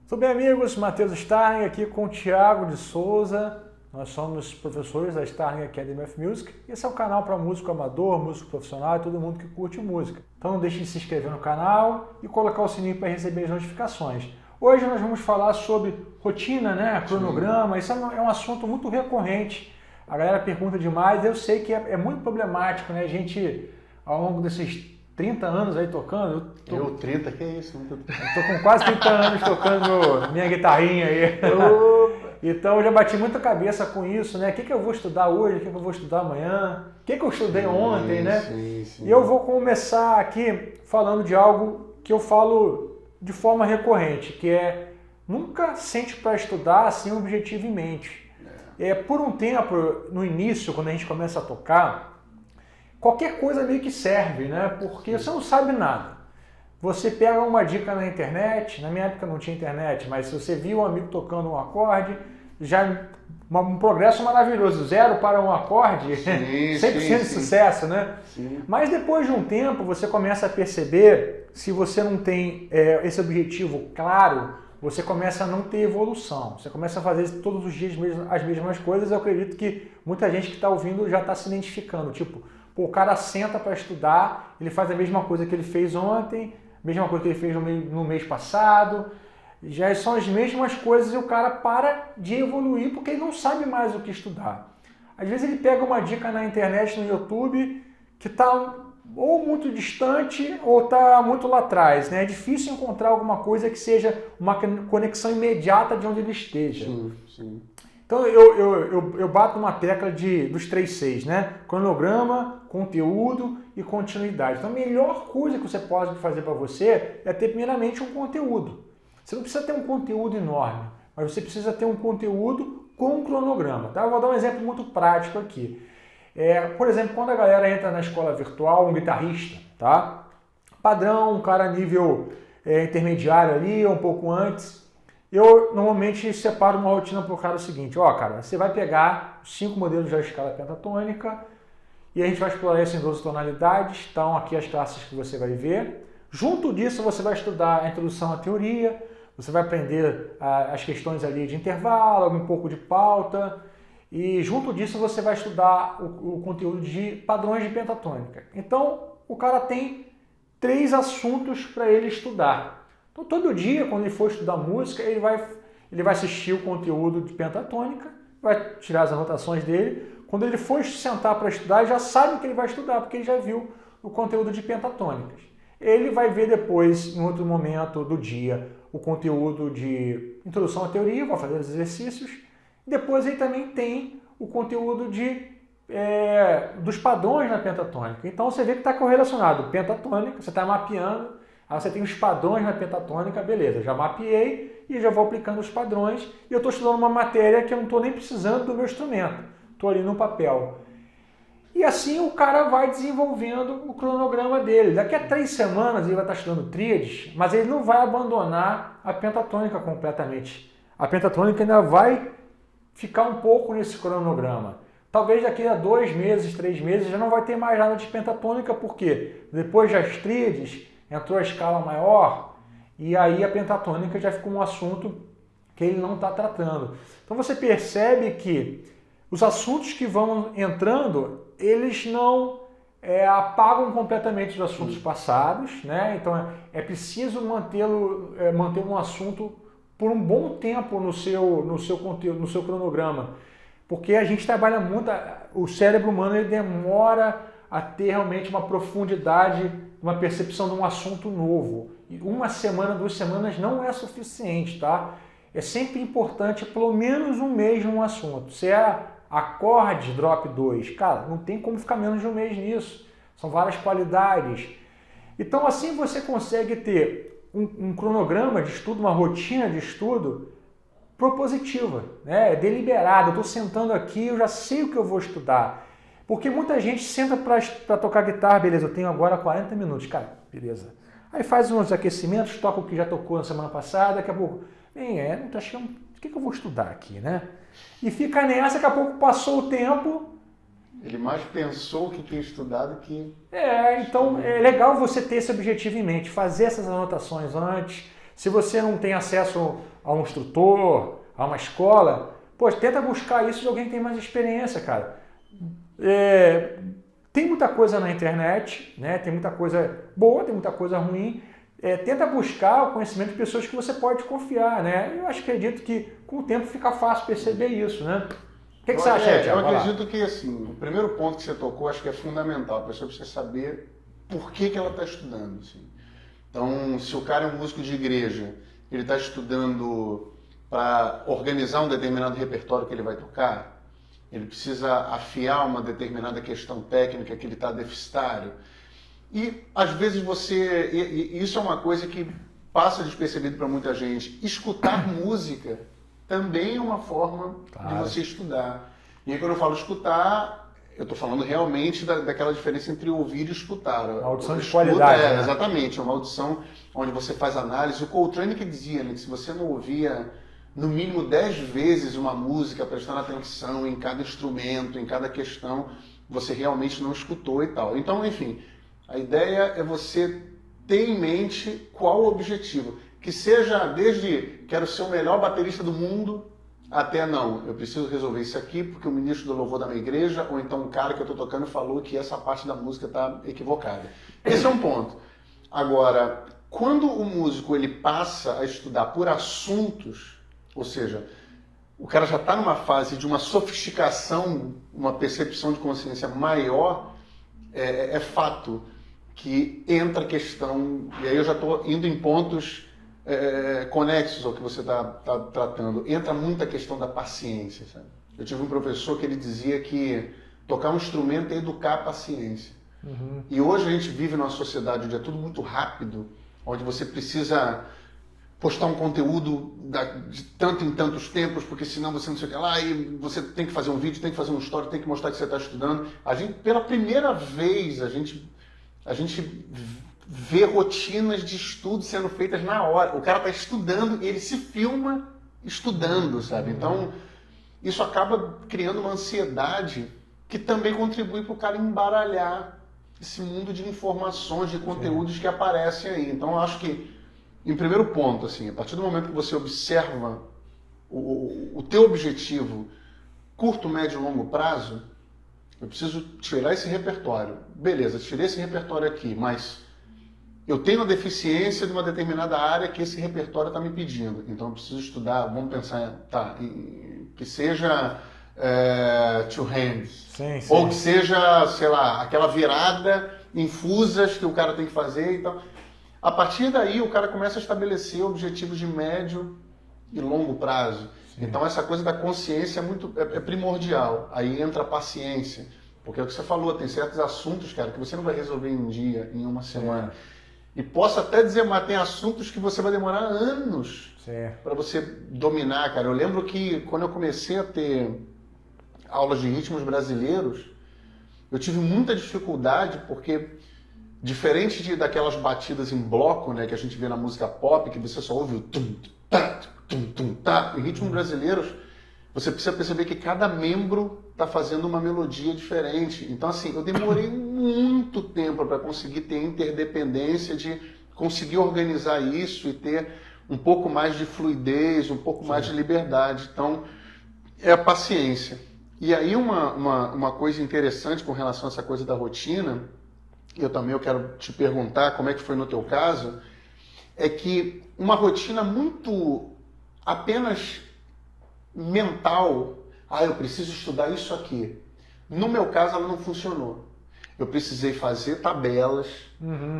Tudo bem, amigos? Matheus Starling aqui com o Thiago de Souza. Nós somos professores da Starling Academy of Music. Esse é o canal para músico amador, músico profissional e todo mundo que curte música. Então não deixe de se inscrever no canal e colocar o sininho para receber as notificações. Hoje nós vamos falar sobre rotina, né? Cronograma. Isso é um assunto muito recorrente. A galera pergunta demais. Eu sei que é muito problemático, né? A gente, ao longo desses 30 anos aí tocando. Eu 30, que é isso? Eu tô com quase 30 anos tocando minha guitarrinha aí. Então eu já bati muita cabeça com isso, né? O que eu vou estudar hoje, o que eu vou estudar amanhã, o que eu estudei ontem, né? Sim. E eu vou começar aqui falando de algo que eu falo de forma recorrente, que é nunca sente para estudar sem objetivo em mente. Por um tempo, no início, quando a gente começa a tocar, qualquer coisa meio que serve, né? Porque você não sabe nada. Você pega uma dica na internet, na minha época não tinha internet, mas se você viu um amigo tocando um acorde, já um progresso maravilhoso, 0 para um acorde, 100% de sucesso, né? Sim. Mas depois de um tempo você começa a perceber, se você não tem esse objetivo claro, você começa a não ter evolução, você começa a fazer todos os dias as mesmas coisas. Eu acredito que muita gente que está ouvindo já está se identificando, tipo, pô, o cara senta para estudar, ele faz a mesma coisa que ele fez ontem, mesma coisa que ele fez no mês passado, já são as mesmas coisas e o cara para de evoluir porque ele não sabe mais o que estudar. Às vezes ele pega uma dica na internet, no YouTube, que está ou muito distante ou está muito lá atrás, né? É difícil encontrar alguma coisa que seja uma conexão imediata de onde ele esteja. Sim. Então eu bato uma tecla dos 3 Cs, né? Cronograma, conteúdo e continuidade. Então a melhor coisa que você pode fazer para você é ter primeiramente um conteúdo. Você não precisa ter um conteúdo enorme, mas você precisa ter um conteúdo com um cronograma. Tá? Eu vou dar um exemplo muito prático aqui. Por exemplo, quando a galera entra na escola virtual, um guitarrista, tá? Padrão, um cara nível intermediário ali, um pouco antes. Eu normalmente separo uma rotina para o cara o seguinte, cara, você vai pegar 5 modelos da escala pentatônica e a gente vai explorar isso em 12 tonalidades, estão aqui as classes que você vai ver. Junto disso você vai estudar a introdução à teoria, você vai aprender as questões ali de intervalo, um pouco de pauta e junto disso você vai estudar o conteúdo de padrões de pentatônica. Então o cara tem 3 assuntos para ele estudar. Então, todo dia, quando ele for estudar música, ele vai assistir o conteúdo de pentatônica, vai tirar as anotações dele. Quando ele for sentar para estudar, ele já sabe o que ele vai estudar, porque ele já viu o conteúdo de pentatônicas. Ele vai ver depois, em outro momento do dia, o conteúdo de introdução à teoria, vai fazer os exercícios. Depois ele também tem o conteúdo dos padrões na pentatônica. Então você vê que está correlacionado. Pentatônica, você está mapeando. Aí você tem os padrões na pentatônica, beleza, já mapeei e já vou aplicando os padrões e eu estou estudando uma matéria que eu não estou nem precisando do meu instrumento, estou ali no papel. E assim o cara vai desenvolvendo o cronograma dele. Daqui a 3 semanas ele vai estar estudando tríades, mas ele não vai abandonar a pentatônica completamente. A pentatônica ainda vai ficar um pouco nesse cronograma. Talvez daqui a 2 meses, 3 meses já não vai ter mais nada de pentatônica, porque depois das tríades entrou a escala maior e aí a pentatônica já ficou um assunto que ele não está tratando. Então você percebe que os assuntos que vão entrando, eles não apagam completamente os assuntos passados, né? Então é preciso manter um assunto por um bom tempo no seu conteúdo, no seu cronograma, porque a gente trabalha muito, o cérebro humano ele demora a ter realmente uma profundidade, uma percepção de um assunto novo. E 1 semana, 2 semanas não é suficiente, tá? É sempre importante pelo menos um mês num assunto. Se é acorde, drop 2, cara, não tem como ficar menos de um mês nisso. São várias qualidades. Então assim você consegue ter um cronograma de estudo, uma rotina de estudo propositiva, né? Deliberada. Eu estou sentando aqui, eu já sei o que eu vou estudar. Porque muita gente senta para tocar guitarra, beleza, eu tenho agora 40 minutos, cara, beleza. Aí faz uns aquecimentos, toca o que já tocou na semana passada, daqui a pouco, não tô achando, o que eu vou estudar aqui, né? E fica nessa, daqui a pouco passou o tempo. Ele mais pensou o que tinha estudado que... Então é legal você ter esse objetivo em mente, fazer essas anotações antes. Se você não tem acesso a um instrutor, a uma escola, pô, tenta buscar isso de alguém que tem mais experiência, cara. Tem muita coisa na internet, né? Tem muita coisa boa, tem muita coisa ruim. Tenta buscar o conhecimento de pessoas que você pode confiar, né? Eu acredito que com o tempo fica fácil perceber isso, né? O que você acha, Tiago? Eu acredito que, assim, o primeiro ponto que você tocou, acho que é fundamental. A pessoa precisa saber por que ela está estudando, assim. Então, se o cara é um músico de igreja, ele está estudando para organizar um determinado repertório que ele vai tocar, ele precisa afiar uma determinada questão técnica que ele está deficitário. E, às vezes, isso é uma coisa que passa despercebido para muita gente. Escutar música também é uma forma de você estudar. E aí, quando eu falo escutar, eu estou falando realmente daquela diferença entre ouvir e escutar. Uma audição de qualidade. Né? Exatamente, é uma audição onde você faz análise. O Coltrane que dizia, né, que se você não ouvia no mínimo 10 vezes uma música, prestando atenção em cada instrumento, em cada questão, você realmente não escutou e tal. Então, enfim, a ideia é você ter em mente qual o objetivo. Que seja desde quero ser o melhor baterista do mundo, até não, eu preciso resolver isso aqui porque o ministro do louvor da minha igreja, ou então o cara que eu estou tocando falou que essa parte da música está equivocada. Esse é um ponto. Agora, quando o músico ele passa a estudar por assuntos, ou seja, o cara já está numa fase de uma sofisticação, uma percepção de consciência maior, é fato que entra a questão, e aí eu já estou indo em pontos conexos ao que você está tratando, entra muita questão da paciência. Sabe? Eu tive um professor que ele dizia que tocar um instrumento é educar a paciência. Uhum. E hoje a gente vive numa sociedade onde é tudo muito rápido, onde você precisa postar um conteúdo de tanto em tantos tempos, porque senão você não sei o que lá, e você tem que fazer um vídeo, tem que fazer uma história, tem que mostrar que você está estudando. A gente, pela primeira vez, a gente vê rotinas de estudo sendo feitas na hora. O cara está estudando e ele se filma estudando, sabe? Então, isso acaba criando uma ansiedade que também contribui para o cara embaralhar esse mundo de informações, de conteúdos que aparecem aí. Então, eu acho que, em primeiro ponto, assim, a partir do momento que você observa o teu objetivo curto, médio e longo prazo, eu preciso tirar esse repertório. Beleza, tirei esse repertório aqui, mas eu tenho a deficiência de uma determinada área que esse repertório está me pedindo. Então eu preciso estudar, vamos pensar, que seja two hands. Sim. Ou que seja, sei lá, aquela virada em fusas que o cara tem que fazer. Então, a partir daí o cara começa a estabelecer objetivos de médio e longo prazo. Sim. Então essa coisa da consciência é primordial. Aí entra a paciência. Porque é o que você falou, tem certos assuntos, cara, que você não vai resolver em um dia, em uma semana. E posso até dizer, mas tem assuntos que você vai demorar anos para você dominar, cara. Eu lembro que quando eu comecei a ter aulas de ritmos brasileiros, eu tive muita dificuldade porque, diferente daquelas batidas em bloco, né, que a gente vê na música pop, que você só ouve o tum, tá, tum, tum, tá. Em ritmos brasileiros, você precisa perceber que cada membro está fazendo uma melodia diferente. Então, assim, eu demorei muito tempo para conseguir ter interdependência, de conseguir organizar isso e ter um pouco mais de fluidez, um pouco mais de liberdade. Então, é a paciência. E aí uma coisa interessante com relação a essa coisa da rotina, eu quero te perguntar como é que foi no teu caso, é que uma rotina muito apenas mental, eu preciso estudar isso aqui. No meu caso, ela não funcionou. Eu precisei fazer tabelas,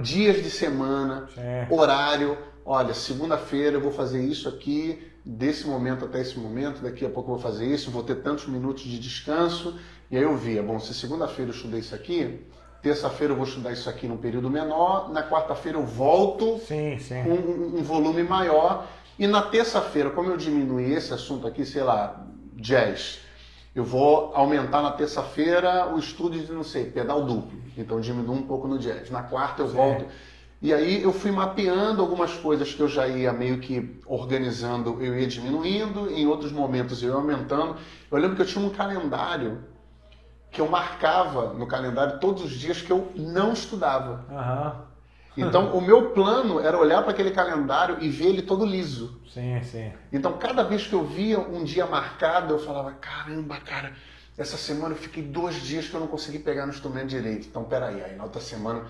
dias de semana, horário. Olha, segunda-feira eu vou fazer isso aqui, desse momento até esse momento, daqui a pouco eu vou fazer isso, vou ter tantos minutos de descanso. E aí eu via, bom, se segunda-feira eu estudei isso aqui, terça-feira eu vou estudar isso aqui num período menor, na quarta-feira eu volto com um volume maior. E na terça-feira, como eu diminuí esse assunto aqui, sei lá, jazz, eu vou aumentar na terça-feira o estudo de, não sei, pedal duplo. Então diminuo um pouco no jazz. Na quarta eu volto. E aí eu fui mapeando algumas coisas que eu já ia meio que organizando, eu ia diminuindo, em outros momentos eu ia aumentando. Eu lembro que eu tinha um calendário que eu marcava no calendário todos os dias que eu não estudava. Então, o meu plano era olhar para aquele calendário e ver ele todo liso. Sim, sim. Então, cada vez que eu via um dia marcado, eu falava, caramba, cara, essa semana eu fiquei 2 dias que eu não consegui pegar no instrumento direito. Então, peraí, aí na outra semana...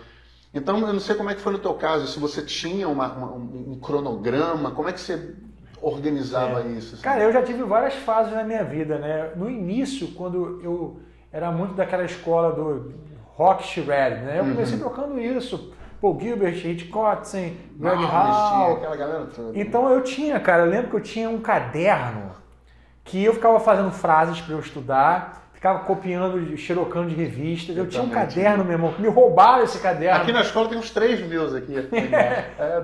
Então, eu não sei como é que foi no teu caso, se você tinha um cronograma, como é que você organizava isso? Assim? Cara, eu já tive várias fases na minha vida, né? No início, quando eu era muito daquela escola do rock shred, né? Eu comecei tocando isso, Paul Gilbert, Hit Kotzen, Greg Hall, aquela galera toda. Então eu tinha, cara, eu lembro que eu tinha um caderno que eu ficava fazendo frases para eu estudar, ficava copiando, xerocando de revistas. Eu tinha um caderno, meu irmão, que me roubaram esse caderno. Aqui na escola tem uns 3.000 aqui.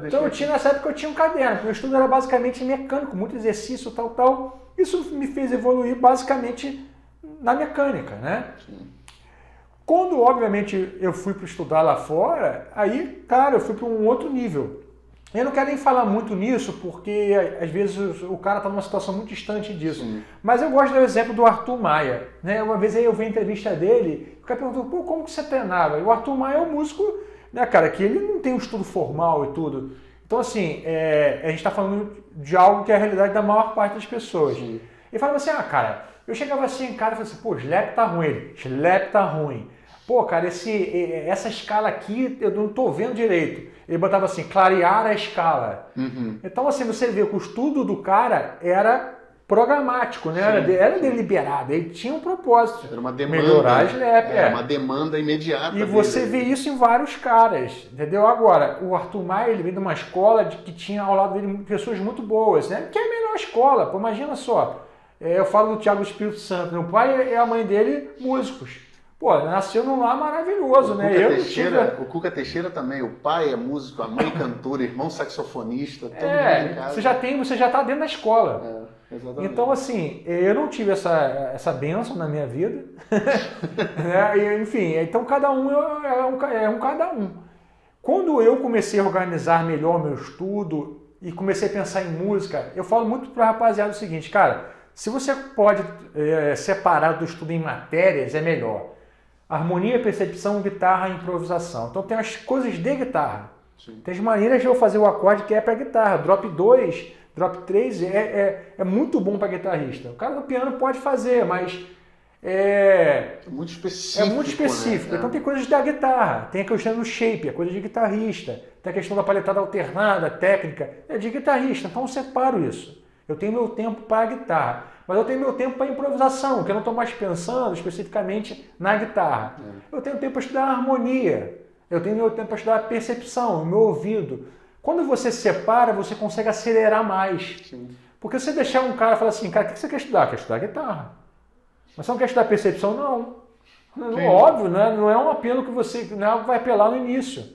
Então nessa época eu tinha um caderno. Meu estudo era basicamente mecânico, muito exercício, tal. Isso me fez evoluir basicamente na mecânica, né? Sim. Quando, obviamente, eu fui para estudar lá fora, aí, cara, eu fui para um outro nível. Eu não quero nem falar muito nisso, porque às vezes o cara está numa situação muito distante disso. Sim. Mas eu gosto do exemplo do Arthur Maia. Né? Uma vez aí eu vi a entrevista dele, o cara perguntou, pô, como que você treinava? E o Arthur Maia é um músico, né, cara, que ele não tem um estudo formal e tudo. Então, assim, a gente está falando de algo que é a realidade da maior parte das pessoas. Sim. Ele falava assim, cara, eu chegava assim em casa e falava assim, pô, slap tá ruim, slap tá ruim. Pô, cara, essa escala aqui eu não tô vendo direito. Ele botava assim, clarear a escala. Então, assim, você vê que o estudo do cara era programático, né? Era deliberado, ele tinha um propósito. Era uma demanda. Melhorar a slap. Uma demanda imediata. E você vê isso em vários caras, entendeu? Agora, o Arthur Maia, ele veio de uma escola que tinha ao lado dele pessoas muito boas, né? Que é a melhor escola, pô, imagina só. Eu falo do Thiago Espírito Santo, meu pai e a mãe dele, músicos. Pô, nasceu num lar maravilhoso, né? O Cuca Teixeira também, o pai é músico, a mãe cantora, irmão saxofonista, todo mundo em casa. Você já está dentro da escola. Exatamente. Então, assim, eu não tive essa bênção na minha vida. Né? Enfim, então cada um é um cada um. Quando eu comecei a organizar melhor meu estudo e comecei a pensar em música, eu falo muito para a rapaziada o seguinte, cara, se você pode separar do estudo em matérias, é melhor. Harmonia, percepção, guitarra, improvisação. Então tem as coisas de guitarra. Sim. Tem as maneiras de eu fazer o acorde que é para guitarra. Drop 2, drop 3 é muito bom para guitarrista. O cara do piano pode fazer, mas é muito específico. É muito específico. Né? Então tem coisas da guitarra. Tem a questão do shape, é coisa de guitarrista. Tem a questão da paletada alternada, técnica, é de guitarrista. Então eu separo isso. Eu tenho meu tempo para a guitarra, mas eu tenho meu tempo para a improvisação, que eu não estou mais pensando especificamente na guitarra. Eu tenho tempo para estudar a harmonia, eu tenho meu tempo para estudar a percepção, o meu ouvido. Quando você separa, você consegue acelerar mais. Sim. Porque se você deixar um cara falar assim, cara, o que você quer estudar? Quer estudar guitarra. Mas você não quer estudar percepção? Não. Óbvio, não é um apelo que você não vai apelar no início.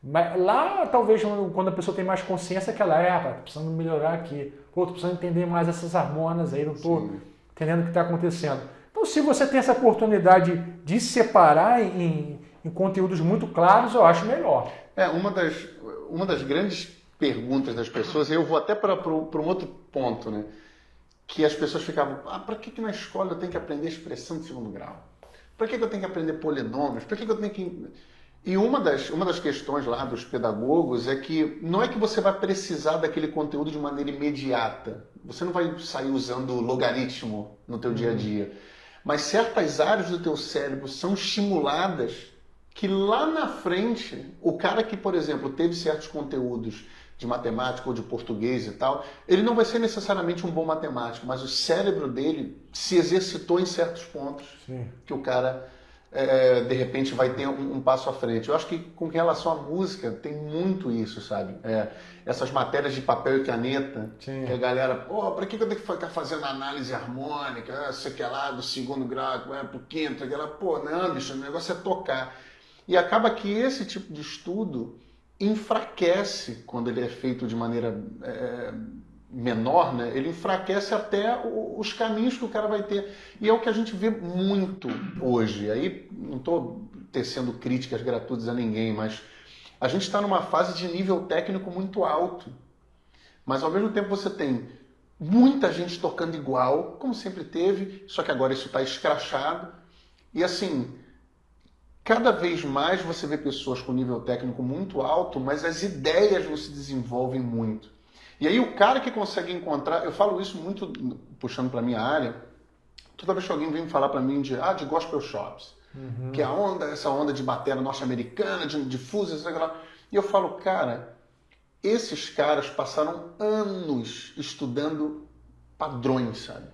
Mas lá, talvez, quando a pessoa tem mais consciência, que ela tô precisando melhorar aqui. Pô, tô precisando entender mais essas harmonias aí, não tô entendendo o que está acontecendo. Então, se você tem essa oportunidade de separar em conteúdos muito claros, eu acho melhor. Uma das grandes perguntas das pessoas, eu vou até para um outro ponto, né? Que as pessoas ficavam, para que na escola eu tenho que aprender expressão de segundo grau? Para que eu tenho que aprender polinômios? Para que eu tenho que... E uma das questões lá dos pedagogos é que não é que você vai precisar daquele conteúdo de maneira imediata. Você não vai sair usando logaritmo no teu dia a dia. Mas certas áreas do teu cérebro são estimuladas que lá na frente, o cara que, por exemplo, teve certos conteúdos de matemática ou de português e tal, ele não vai ser necessariamente um bom matemático, mas o cérebro dele se exercitou em certos pontos. Sim. Que o cara... de repente vai ter um passo à frente. Eu acho que com relação à música tem muito isso, sabe? Essas matérias de papel e caneta, Sim. que a galera, pra que eu tenho que ficar fazendo análise harmônica, sei que é lá do segundo grau, pro quinto, aquela, não, bicho, o negócio é tocar. E acaba que esse tipo de estudo enfraquece quando ele é feito de maneira menor, né? Ele enfraquece até os caminhos que o cara vai ter. E é o que a gente vê muito hoje. Aí não estou tecendo críticas gratuitas a ninguém, mas a gente está numa fase de nível técnico muito alto. Mas ao mesmo tempo você tem muita gente tocando igual, como sempre teve, só que agora isso está escrachado. E assim, cada vez mais você vê pessoas com nível técnico muito alto, mas as ideias não se desenvolvem muito. E aí o cara que consegue encontrar, eu falo isso muito puxando para minha área, toda vez que alguém vem falar para mim de gospel shops, que é essa onda de bateria norte-americana, de fuzes, sei lá, e eu falo, cara, esses caras passaram anos estudando padrões, sabe?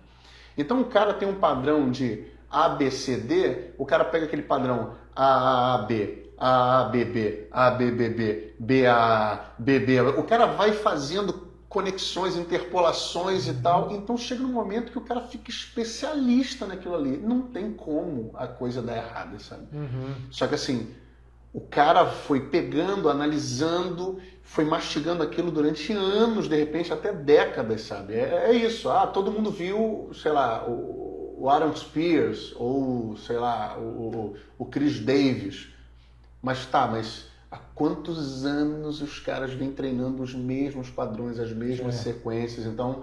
Então o cara tem um padrão de A, B, C, D, o cara pega aquele padrão A, B, A, B, B, A, B, B, B, B, A, B, B. O cara vai fazendo conexões, interpolações e tal. Então chega num momento que o cara fica especialista naquilo ali. Não tem como a coisa dar errada, sabe? Só que assim, o cara foi pegando, analisando, foi mastigando aquilo durante anos, de repente até décadas, sabe? É isso. Todo mundo viu, sei lá, o Aaron Spears ou, sei lá, o Chris Davis. Mas há quantos anos os caras vêm treinando os mesmos padrões, as mesmas sequências? Então,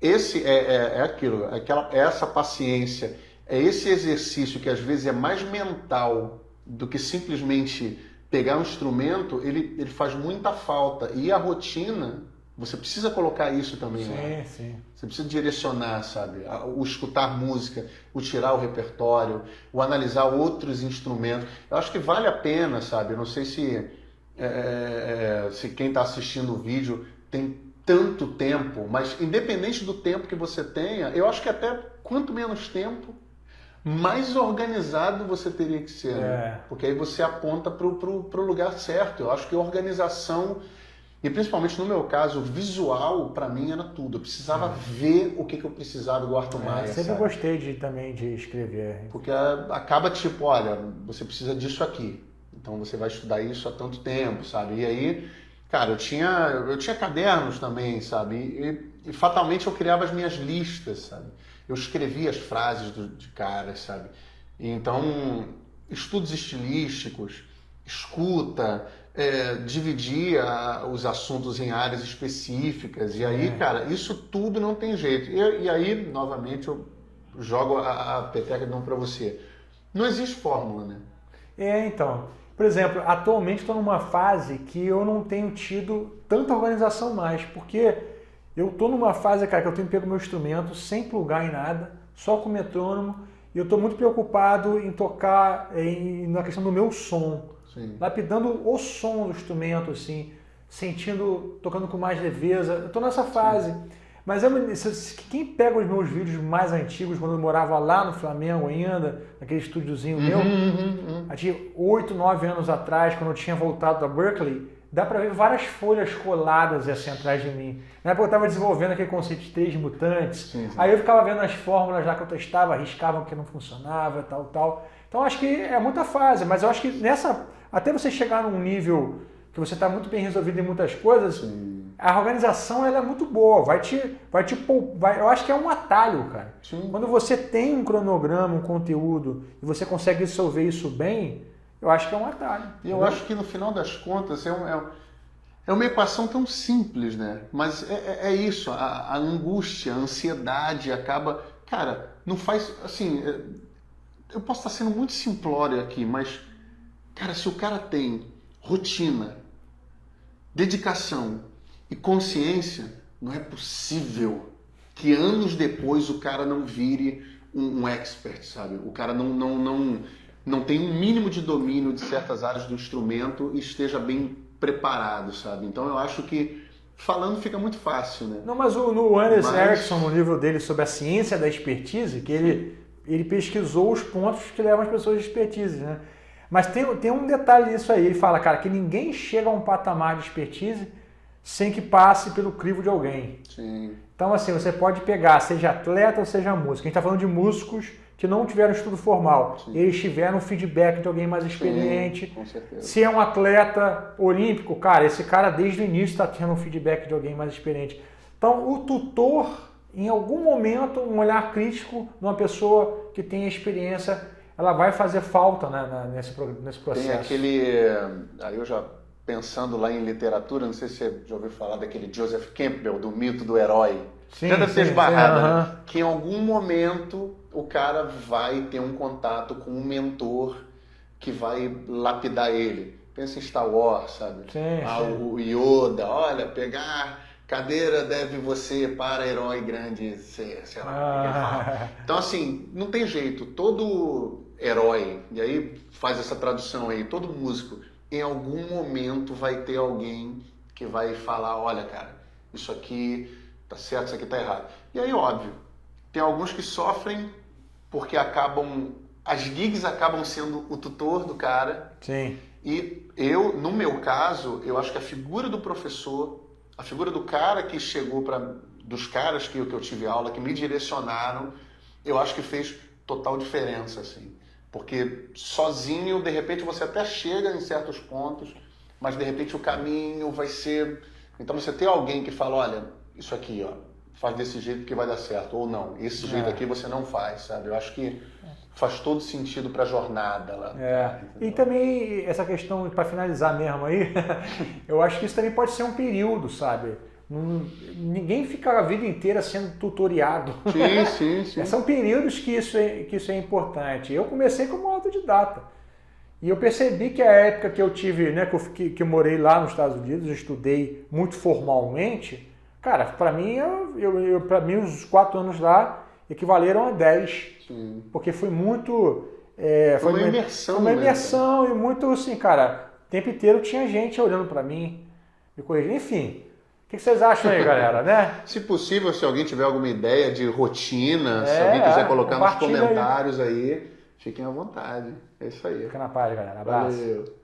esse é aquilo, é essa paciência, é esse exercício que às vezes é mais mental do que simplesmente pegar um instrumento, ele faz muita falta. E a rotina, você precisa colocar isso também lá. Sim. Você precisa direcionar, sabe? O escutar música, o tirar o repertório, o analisar outros instrumentos. Eu acho que vale a pena, sabe? Eu não sei se quem está assistindo o vídeo tem tanto tempo, mas independente do tempo que você tenha, eu acho que até quanto menos tempo, mais organizado você teria que ser, né? Porque aí você aponta para o lugar certo. Eu acho que organização, e principalmente no meu caso, visual, para mim era tudo. Eu precisava ver o que eu precisava do Arthur Maia. Sempre sabe? gostei também de escrever. Porque acaba tipo, olha, você precisa disso aqui. Então você vai estudar isso há tanto tempo, sabe? E aí, cara, eu tinha cadernos também, sabe? E fatalmente eu criava as minhas listas, sabe? Eu escrevia as frases de caras, sabe? E então, estudos estilísticos, escuta, dividia os assuntos em áreas específicas. E aí, cara, isso tudo não tem jeito. E aí, novamente, eu jogo a peteca de novo para você. Não existe fórmula, né? Então, por exemplo, atualmente estou numa fase que eu não tenho tido tanta organização mais, porque eu estou numa fase, cara, que eu tenho pego meu instrumento sem plugar em nada, só com metrônomo, e eu estou muito preocupado em tocar na questão do meu som. Sim. Lapidando o som do instrumento, assim, tocando com mais leveza. Eu estou nessa fase. Sim. Mas quem pega os meus vídeos mais antigos, quando eu morava lá no Flamengo ainda, naquele estúdiozinho meu, de 8, 9 anos atrás, quando eu tinha voltado da Berkeley, dá pra ver várias folhas coladas assim atrás de mim. Na época eu estava desenvolvendo aquele conceito de 3 mutantes, aí eu ficava vendo as fórmulas lá que eu testava, arriscava que não funcionava, tal. Então acho que é muita fase, mas eu acho que até você chegar num nível que você está muito bem resolvido em muitas coisas, a organização ela é muito boa, eu acho que é um atalho, cara. Sim. Quando você tem um cronograma, um conteúdo, e você consegue resolver isso bem, eu acho que é um atalho. E eu acho que no final das contas é uma equação tão simples, né? Mas é isso, a angústia, a ansiedade acaba... Cara, não faz... Assim, eu posso estar sendo muito simplório aqui, mas, cara, se o cara tem rotina, dedicação e consciência, não é possível que anos depois o cara não vire um expert, sabe? O cara não tem um mínimo de domínio de certas áreas do instrumento e esteja bem preparado, sabe? Então eu acho que falando fica muito fácil, né? Não, mas no Anders Ericsson, no livro dele sobre a ciência da expertise, que ele pesquisou os pontos que levam as pessoas de expertise, né? Mas tem um detalhe nisso aí, ele fala, cara, que ninguém chega a um patamar de expertise sem que passe pelo crivo de alguém. Sim. Então, assim, você pode pegar, seja atleta ou seja músico. A gente está falando de músicos que não tiveram estudo formal. Sim. Eles tiveram feedback de alguém mais experiente. Sim, com certeza. Se é um atleta olímpico, cara, esse cara desde o início está tendo um feedback de alguém mais experiente. Então, o tutor, em algum momento, um olhar crítico numa pessoa que tem experiência, ela vai fazer falta, né, nesse processo. Tem aquele... Aí eu já pensando lá em literatura, não sei se você já ouviu falar daquele Joseph Campbell, do mito do herói. Sim, já deve ter esbarrado, né? Que em algum momento o cara vai ter um contato com um mentor que vai lapidar ele. Pensa em Star Wars, sabe? Sim, sim. O Yoda, olha, pegar cadeira deve você para herói grande ser, sei lá. O que ele fala. Então, assim, não tem jeito. Todo herói, e aí faz essa tradução aí, todo músico, em algum momento vai ter alguém que vai falar, olha, cara, isso aqui tá certo, isso aqui tá errado. E aí, óbvio, tem alguns que sofrem porque as gigs acabam sendo o tutor do cara. Sim. E no meu caso, eu acho que a figura do professor, a figura do cara que chegou dos caras que eu tive aula, que me direcionaram, eu acho que fez total diferença, assim. Porque sozinho, de repente, você até chega em certos pontos, mas de repente o caminho vai ser... Então você tem alguém que fala, olha, isso aqui, ó, faz desse jeito que vai dar certo, ou não, esse jeito aqui você não faz, sabe? Eu acho que faz todo sentido para a jornada lá. E também essa questão, para finalizar mesmo aí, eu acho que isso também pode ser um período, sabe? Ninguém fica a vida inteira sendo tutoriado. Sim. São períodos que isso é importante. Eu comecei como autodidata. E eu percebi que a época que eu tive, né, que eu morei lá nos Estados Unidos, eu estudei muito formalmente, cara, para mim, para mim os 4 anos lá equivaleram a 10. Sim. Porque foi muito... Foi uma imersão. Foi uma imersão e muito assim, cara, o tempo inteiro tinha gente olhando para mim, me corrigindo. Enfim, o que vocês acham aí, galera, né? Se possível, se alguém tiver alguma ideia de rotina, se alguém quiser colocar nos comentários aí, fiquem à vontade. É isso aí. Fica na paz, galera. Abraço. Valeu.